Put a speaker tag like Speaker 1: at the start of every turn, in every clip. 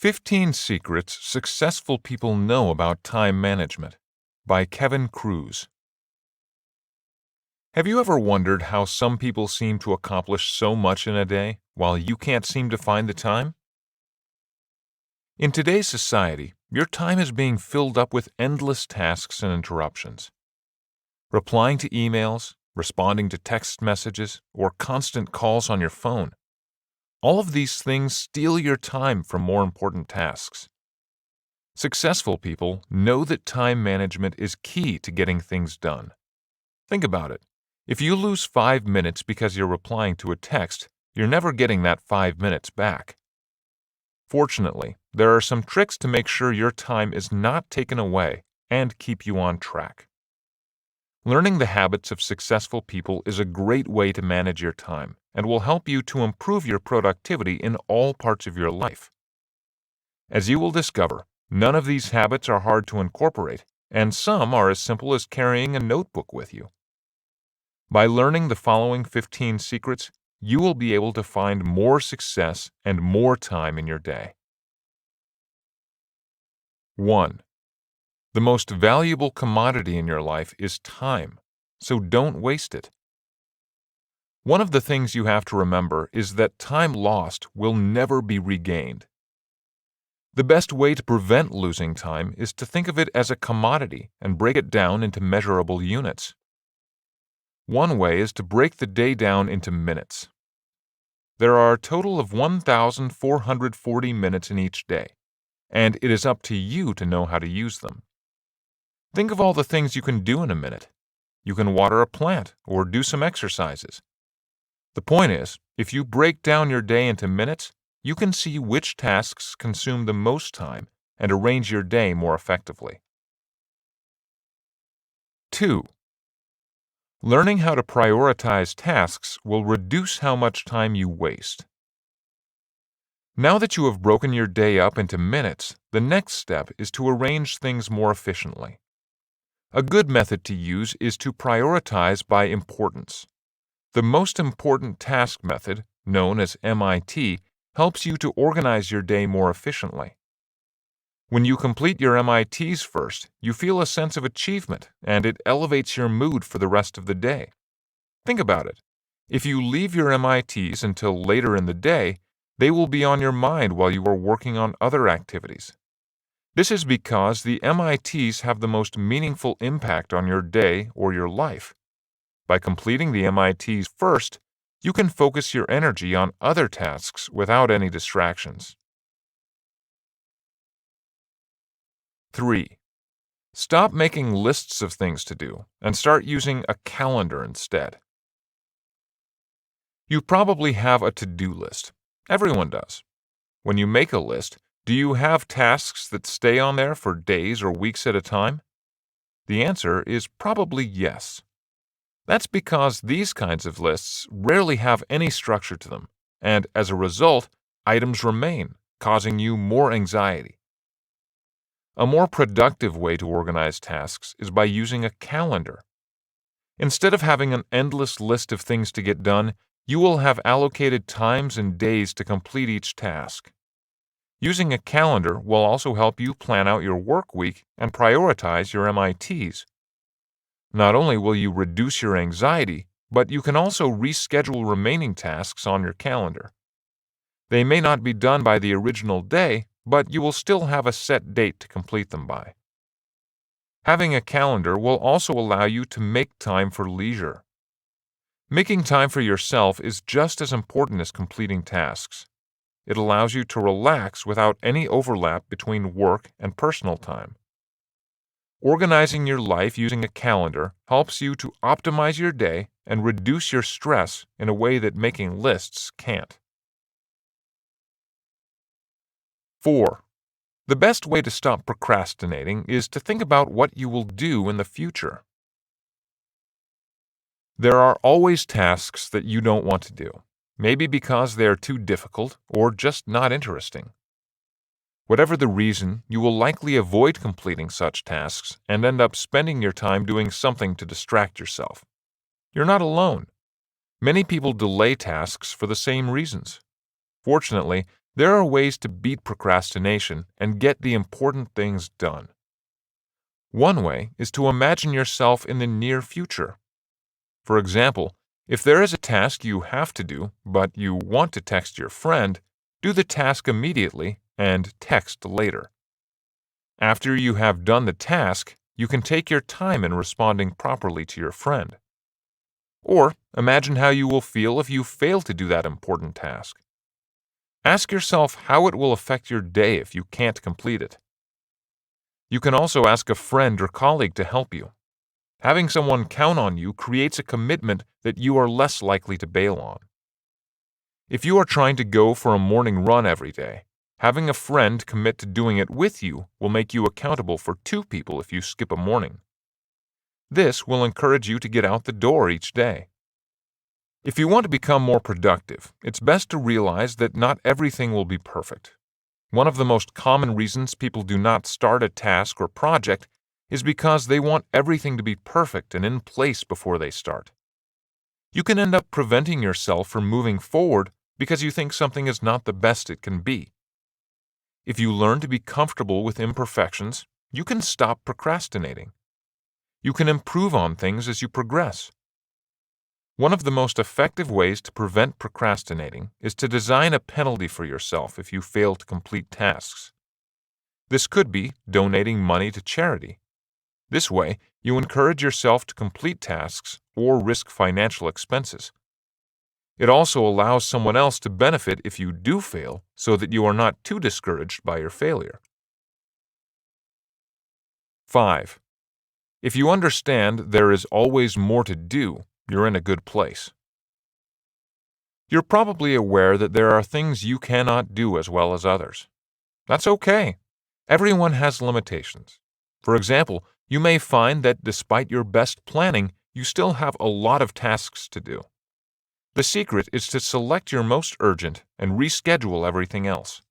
Speaker 1: 15 Secrets Successful People Know About Time Management by Kevin Kruse. Have you ever wondered how some people seem to accomplish so much in a day while you can't seem to find the time? In today's society, your time is being filled up with endless tasks and interruptions. Replying to emails, responding to text messages, or constant calls on your phone. All of these things steal your time from more important tasks. Successful people know that time management is key to getting things done. Think about it. If you lose 5 minutes because you're replying to a text, you're never getting that 5 minutes back. Fortunately, there are some tricks to make sure your time is not taken away and keep you on track. Learning the habits of successful people is a great way to manage your time and will help you to improve your productivity in all parts of your life. As you will discover, none of these habits are hard to incorporate, and some are as simple as carrying a notebook with you. By learning the following 15 secrets, you will be able to find more success and more time in your day. 1. The most valuable commodity in your life is time, so don't waste it. One of the things you have to remember is that time lost will never be regained. The best way to prevent losing time is to think of it as a commodity and break it down into measurable units. One way is to break the day down into minutes. There are a total of 1,440 minutes in each day, and it is up to you to know how to use them. Think of all the things you can do in a minute. You can water a plant or do some exercises. The point is, if you break down your day into minutes, you can see which tasks consume the most time and arrange your day more effectively. 2. Learning how to prioritize tasks will reduce how much time you waste. Now that you have broken your day up into minutes, the next step is to arrange things more efficiently. A good method to use is to prioritize by importance. The most important task method, known as MIT, helps you to organize your day more efficiently. When you complete your MITs first, you feel a sense of achievement, and it elevates your mood for the rest of the day. Think about it. If you leave your MITs until later in the day, they will be on your mind while you are working on other activities. This is because the MITs have the most meaningful impact on your day or your life. By completing the MITs first, you can focus your energy on other tasks without any distractions. 3. Stop making lists of things to do and start using a calendar instead. You probably have a to-do list. Everyone does. When you make a list, do you have tasks that stay on there for days or weeks at a time? The answer is probably yes. That's because these kinds of lists rarely have any structure to them, and as a result, items remain, causing you more anxiety. A more productive way to organize tasks is by using a calendar. Instead of having an endless list of things to get done, you will have allocated times and days to complete each task. Using a calendar will also help you plan out your work week and prioritize your MITs. Not only will you reduce your anxiety, but you can also reschedule remaining tasks on your calendar. They may not be done by the original day, but you will still have a set date to complete them by. Having a calendar will also allow you to make time for leisure. Making time for yourself is just as important as completing tasks. It allows you to relax without any overlap between work and personal time. Organizing your life using a calendar helps you to optimize your day and reduce your stress in a way that making lists can't. 4. The best way to stop procrastinating is to think about what you will do in the future. There are always tasks that you don't want to do. Maybe because they are too difficult or just not interesting. Whatever the reason, you will likely avoid completing such tasks and end up spending your time doing something to distract yourself. You're not alone. Many people delay tasks for the same reasons. Fortunately, There are ways to beat procrastination and get the important things done. One way is to imagine yourself in the near future. For example, if there is a task you have to do, but you want to text your friend, do the task immediately and text later. After you have done the task, you can take your time in responding properly to your friend. Or imagine how you will feel if you fail to do that important task. Ask yourself how it will affect your day if you can't complete it. You can also ask a friend or colleague to help you. Having someone count on you creates a commitment that you are less likely to bail on. If you are trying to go for a morning run every day, having a friend commit to doing it with you will make you accountable for 2 people if you skip a morning. This will encourage you to get out the door each day. If you want to become more productive, it's best to realize that not everything will be perfect. One of the most common reasons people do not start a task or project is because they want everything to be perfect and in place before they start. You can end up preventing yourself from moving forward because you think something is not the best it can be. If you learn to be comfortable with imperfections, you can stop procrastinating. You can improve on things as you progress. One of the most effective ways to prevent procrastinating is to design a penalty for yourself if you fail to complete tasks. This could be donating money to charity. This way, you encourage yourself to complete tasks or risk financial expenses. It also allows someone else to benefit if you do fail so that you are not too discouraged by your failure. 5. If you understand there is always more to do, you're in a good place. You're probably aware that there are things you cannot do as well as others. That's okay. Everyone has limitations. For example, you may find that despite your best planning, you still have a lot of tasks to do. The secret is to select your most urgent and reschedule everything else.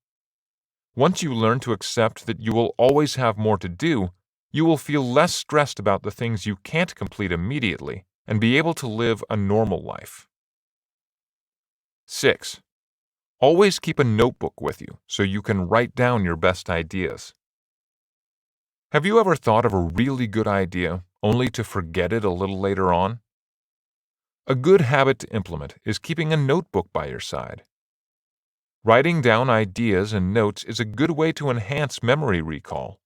Speaker 1: Once you learn to accept that you will always have more to do, you will feel less stressed about the things you can't complete immediately and be able to live a normal life. 6. Always keep a notebook with you so you can write down your best ideas. Have you ever thought of a really good idea only to forget it a little later on? A good habit to implement is keeping a notebook by your side. Writing down ideas and notes is a good way to enhance memory recall.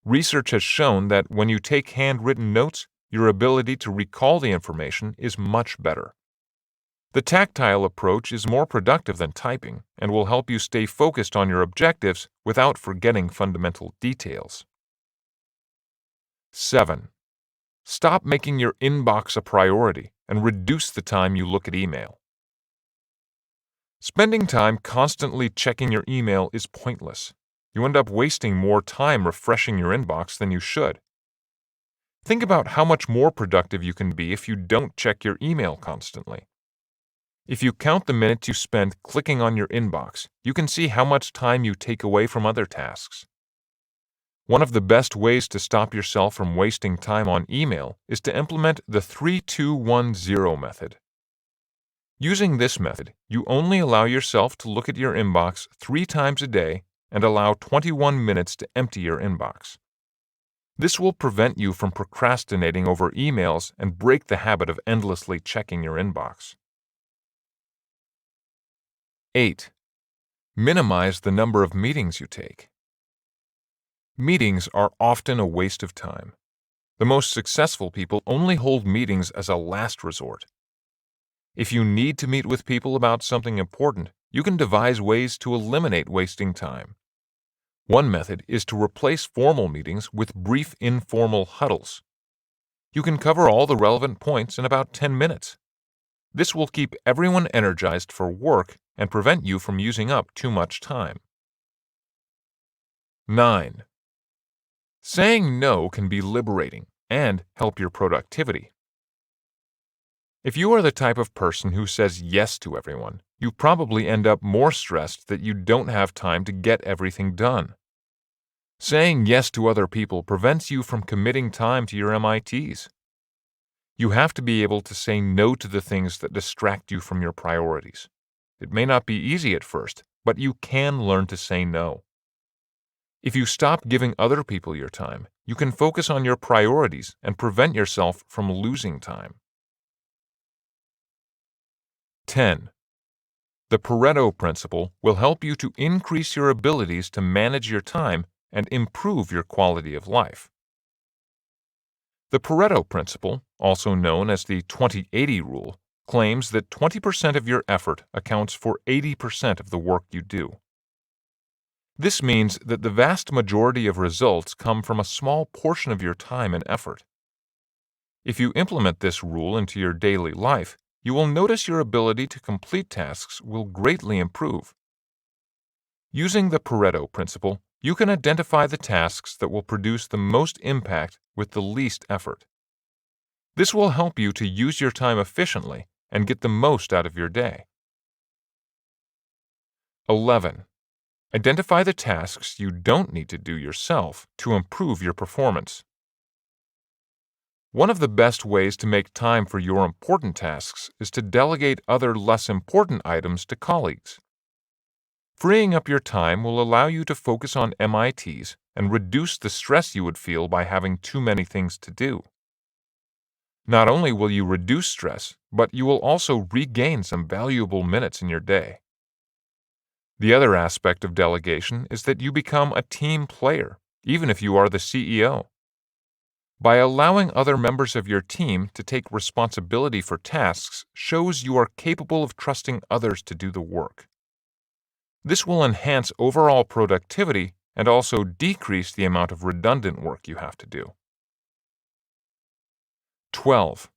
Speaker 1: Research has shown that when you take handwritten notes, your ability to recall the information is much better. The tactile approach is more productive than typing and will help you stay focused on your objectives without forgetting fundamental details. 7. Stop making your inbox a priority and reduce the time you look at email. Spending time constantly checking your email is pointless. You end up wasting more time refreshing your inbox than you should. Think about how much more productive you can be if you don't check your email constantly. If you count the minutes you spend clicking on your inbox, you can see how much time you take away from other tasks. One of the best ways to stop yourself from wasting time on email is to implement the 3-2-1-0 method. Using this method, you only allow yourself to look at your inbox 3 times a day and allow 21 minutes to empty your inbox. This will prevent you from procrastinating over emails and break the habit of endlessly checking your inbox. 8. Minimize the number of meetings you take. Meetings are often a waste of time. The most successful people only hold meetings as a last resort. If you need to meet with people about something important, you can devise ways to eliminate wasting time. One method is to replace formal meetings with brief informal huddles. You can cover all the relevant points in about 10 minutes. This will keep everyone energized for work and prevent you from using up too much time. 9. Saying no can be liberating and help your productivity. If you are the type of person who says yes to everyone, you probably end up more stressed that you don't have time to get everything done. Saying yes to other people prevents you from committing time to your MITs. You have to be able to say no to the things that distract you from your priorities. It may not be easy at first, but you can learn to say no. If you stop giving other people your time, you can focus on your priorities and prevent yourself from losing time. 10. The Pareto principle will help you to increase your abilities to manage your time and improve your quality of life. The Pareto principle, also known as the 20-80 rule, claims that 20% of your effort accounts for 80% of the work you do. This means that the vast majority of results come from a small portion of your time and effort. If you implement this rule into your daily life, you will notice your ability to complete tasks will greatly improve. Using the Pareto principle, you can identify the tasks that will produce the most impact with the least effort. This will help you to use your time efficiently and get the most out of your day. 11. Identify the tasks you don't need to do yourself to improve your performance. One of the best ways to make time for your important tasks is to delegate other less important items to colleagues. Freeing up your time will allow you to focus on MITs and reduce the stress you would feel by having too many things to do. Not only will you reduce stress, but you will also regain some valuable minutes in your day. The other aspect of delegation is that you become a team player, even if you are the CEO. By allowing other members of your team to take responsibility for tasks shows you are capable of trusting others to do the work. This will enhance overall productivity and also decrease the amount of redundant work you have to do. 12.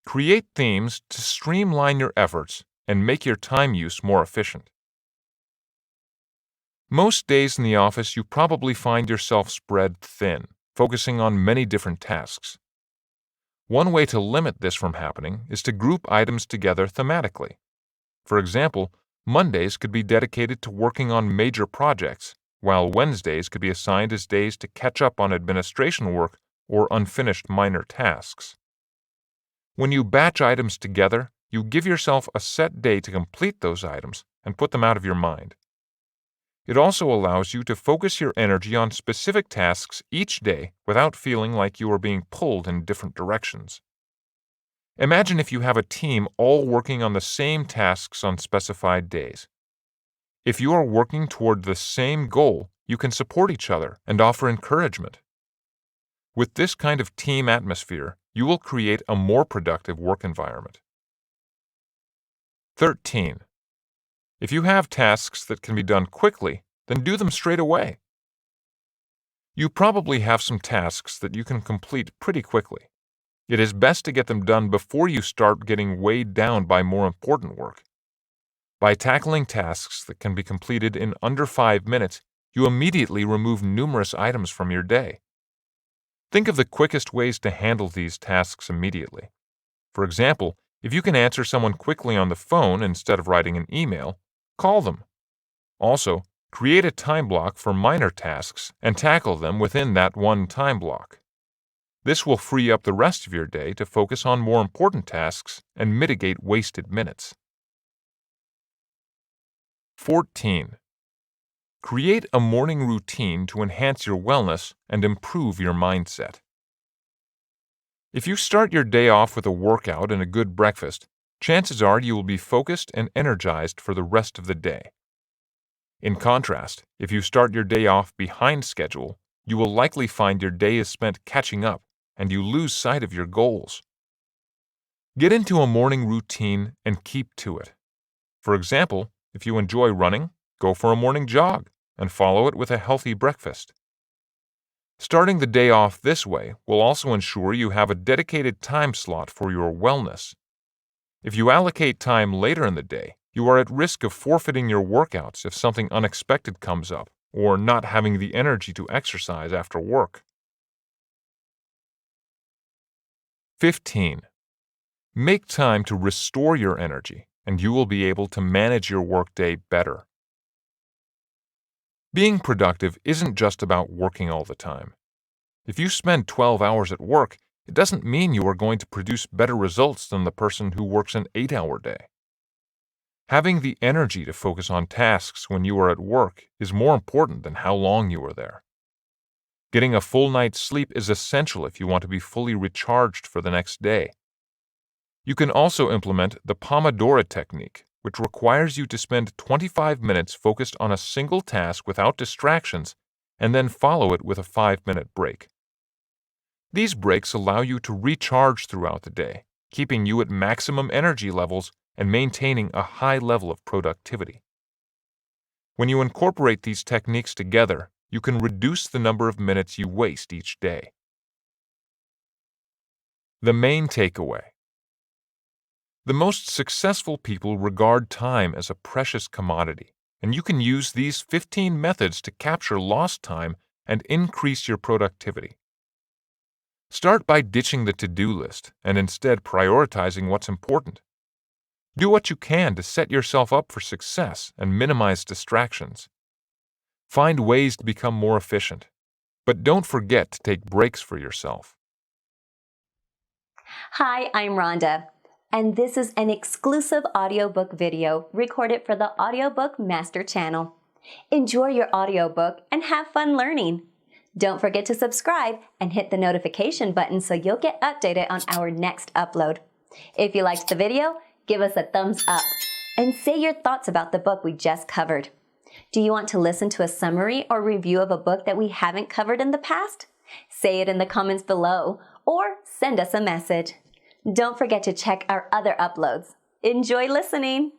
Speaker 1: Create themes to streamline your efforts and make your time use more efficient. Most days in the office you probably find yourself spread thin, focusing on many different tasks. One way to limit this from happening is to group items together thematically. For example, Mondays could be dedicated to working on major projects, while Wednesdays could be assigned as days to catch up on administration work or unfinished minor tasks. When you batch items together, you give yourself a set day to complete those items and put them out of your mind. It also allows you to focus your energy on specific tasks each day without feeling like you are being pulled in different directions. Imagine if you have a team all working on the same tasks on specified days. If you are working toward the same goal, you can support each other and offer encouragement. With this kind of team atmosphere, you will create a more productive work environment. 13. If you have tasks that can be done quickly, then do them straight away. You probably have some tasks that you can complete pretty quickly. It is best to get them done before you start getting weighed down by more important work. By tackling tasks that can be completed in under 5 minutes, you immediately remove numerous items from your day. Think of the quickest ways to handle these tasks immediately. For example, if you can answer someone quickly on the phone instead of writing an email, call them. Also, create a time block for minor tasks and tackle them within that one time block. This will free up the rest of your day to focus on more important tasks and mitigate wasted minutes. 14. Create a morning routine to enhance your wellness and improve your mindset. If you start your day off with a workout and a good breakfast, chances are you will be focused and energized for the rest of the day. In contrast, if you start your day off behind schedule, you will likely find your day is spent catching up and you lose sight of your goals. Get into a morning routine and keep to it. For example, if you enjoy running, go for a morning jog and follow it with a healthy breakfast. Starting the day off this way will also ensure you have a dedicated time slot for your wellness. If you allocate time later in the day, you are at risk of forfeiting your workouts if something unexpected comes up or not having the energy to exercise after work. 15. Make time to restore your energy, and you will be able to manage your workday better. Being productive isn't just about working all the time. If you spend 12 hours at work, it doesn't mean you are going to produce better results than the person who works an 8-hour day. Having the energy to focus on tasks when you are at work is more important than how long you are there. Getting a full night's sleep is essential if you want to be fully recharged for the next day. You can also implement the Pomodoro technique, which requires you to spend 25 minutes focused on a single task without distractions and then follow it with a 5-minute break. These breaks allow you to recharge throughout the day, keeping you at maximum energy levels and maintaining a high level of productivity. When you incorporate these techniques together, you can reduce the number of minutes you waste each day. The main takeaway. The most successful people regard time as a precious commodity, and you can use these 15 methods to capture lost time and increase your productivity. Start by ditching the to-do list and instead prioritizing what's important. Do what you can to set yourself up for success and minimize distractions. Find ways to become more efficient, but don't forget to take breaks for yourself.
Speaker 2: Hi, I'm Rhonda, and this is an exclusive audiobook video recorded for the Audiobook Master Channel. Enjoy your audiobook and have fun learning. Don't forget to subscribe and hit the notification button so you'll get updated on our next upload. If you liked the video, give us a thumbs up and say your thoughts about the book we just covered. Do you want to listen to a summary or review of a book that we haven't covered in the past? Say it in the comments below or send us a message. Don't forget to check our other uploads. Enjoy listening!